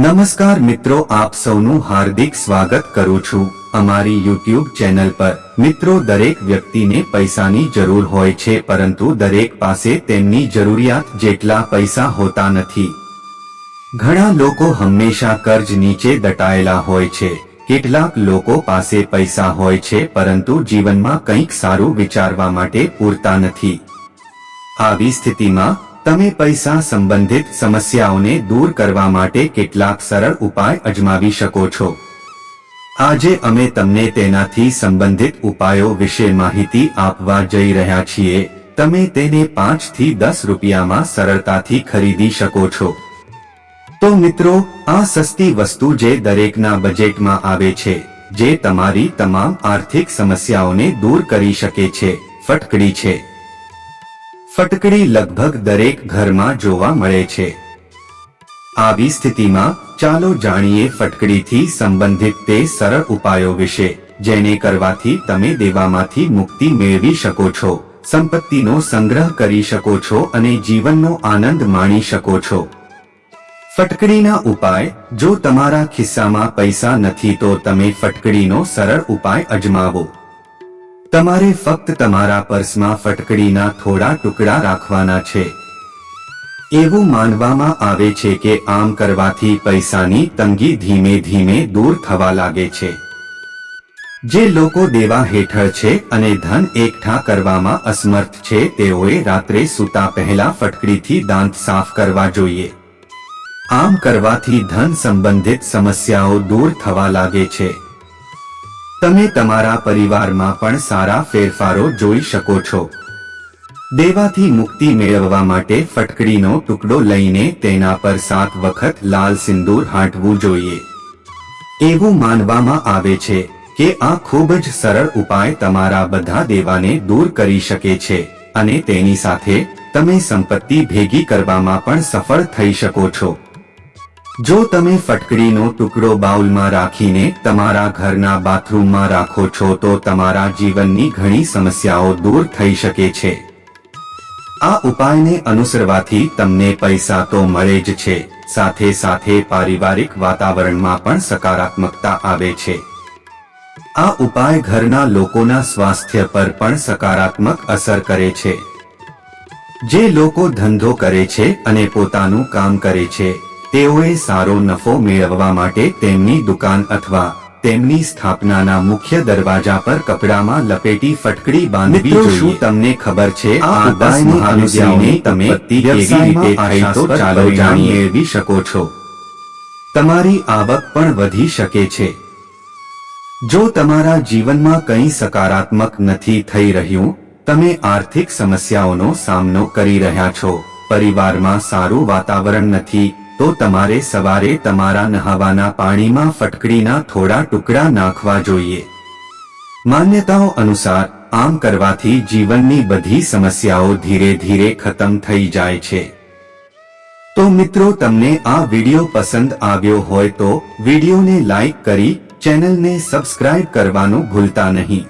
નમસ્કાર મિત્રો, આપ સૌનું હાર્દિક સ્વાગત કરું છું અમારી YouTube ચેનલ પર। મિત્રો, દરેક વ્યક્તિને પૈસાની જરૂર હોય છે, પરંતુ દરેક પાસે તેમની જરૂરિયાત જેટલા પૈસા હોતા નથી। ઘણા લોકો હંમેશા કર્જ નીચે દટાયેલા હોય છે। કેટલાક લોકો પાસે પૈસા હોય છે, પરંતુ જીવનમાં કંઈક સારું વિચારવા માટે પૂરતા નથી। આવી સ્થિતિમાં તમે પૈસા સંબંધિત સમસ્યાઓને દૂર કરવા માટે કેટલાક સરળ ઉપાય અજમાવી શકો છો। આજે અમે તમને તેનાથી સંબંધિત ઉપાયો વિશે માહિતી આપવા જઈ રહ્યા છીએ। તમે તેને 5 થી 10 રૂપિયામાં સરળતાથી ખરીદી શકો છો। તો મિત્રો, આ સસ્તી વસ્તુ જે દરેકના બજેટમાં આવે છે, જે તમારી તમામ આર્થિક સમસ્યાઓને દૂર કરી શકે છે, ફટકડી છે। ફટકડી લગભગ દરેક ઘરમાં જોવા મળે છે। આવી સ્થિતિમાં ચાલો જાણીએ ફટકડીથી સંબંધિત તે સરળ ઉપાયો વિશે, જેને કરવાથી તમે દેવામાંથી મુક્તિ મેળવી શકો છો, સંપત્તિનો સંગ્રહ કરી શકો છો અને જીવનનો આનંદ માણી શકો છો। ફટકડીના ઉપાય। જો તમારા ખિસ્સામાં પૈસા નથી તો તમે ફટકડીનો સરળ ઉપાય અજમાવો। તમારે ફક્ત તમારા પર્સમાં ફટકડીના થોડા ટુકડા રાખવાના છે। એવું માનવામાં આવે છે કે આમ કરવાથી પૈસાની તંગી ધીમે ધીમે દૂર થવા લાગે છે। જે લોકો દેવા હેઠળ છે અને ધન એકઠા કરવામાં અસમર્થ છે, તેઓએ રાત્રે સૂતા પહેલા ફટકડીથી દાંત સાફ કરવા જોઈએ। આમ કરવાથી ધન સંબંધિત સમસ્યાઓ દૂર થવા લાગે છે। તમે તમારા પરિવારમાં પણ સારા ફેરફારો જોઈ શકો છો। દેવાથી મુક્તિ મેળવવા માટે ફટકડીનો ટુકડો લઈને તેના પર 7 વખત લાલ સિંદૂર છાંટવું જોઈએ। એવું માનવામાં આવે છે કે આ ખૂબ જ સરળ ઉપાય તમારા બધા દેવાને દૂર કરી શકે છે અને તેની સાથે તમે સંપત્તિ ભેગી કરવામાં પણ સફળ થઈ શકો છો। જો તમે ફટકડીનો ટુકડો બાઉલમાં રાખીને તમારા ઘરના બાથરૂમમાં રાખો છો તો તમારા જીવનની ઘણી સમસ્યાઓ દૂર થઈ શકે છે। આ ઉપાયને અનુસરવાથી તમને પૈસા તો મળે જ છે, સાથે સાથે પારિવારિક વાતાવરણમાં પણ સકારાત્મકતા આવે છે। આ ઉપાય ઘરના લોકોના સ્વાસ્થ્ય પર પણ સકારાત્મક અસર કરે છે। જે લોકો ધંધો કરે છે અને પોતાનું કામ કરે છે, તેઓએ સારો નફો મેળવવા માટે તેમની દુકાન અથવા તેમની સ્થાપનાના મુખ્ય દરવાજા પર કપડામાં લપેટી ફટકડી બાંધવી જોઈએ। શું તમને ખબર છે આ 10 મહાવિદ્યાઓને તમે કેવી રીતે થઈ તો ચાલો જાણી મેળવી શકો છો। તમારી આવક પણ વધી શકે છે। જો તમારા જીવનમાં કંઈ સકારાત્મક નથી થઈ રહ્યું, તમે આર્થિક સમસ્યાઓનો સામનો કરી રહ્યા છો, પરિવારમાં સારું વાતાવરણ નથી, તો તમારે સવારે તમારા નહાવાના પાણીમાં ફટકડીના થોડા ટુકડા નાખવા જોઈએ। માન્યતાઓ અનુસાર આમ કરવાથી જીવનની બધી સમસ્યાઓ ધીરે ધીરે ખતમ થઈ જાય છે। તો મિત્રો, તમને આ વિડિયો પસંદ આવ્યો હોય તો વિડિયોને લાઈક કરી ચેનલને સબસ્ક્રાઇબ કરવાનું ભૂલતા નહીં।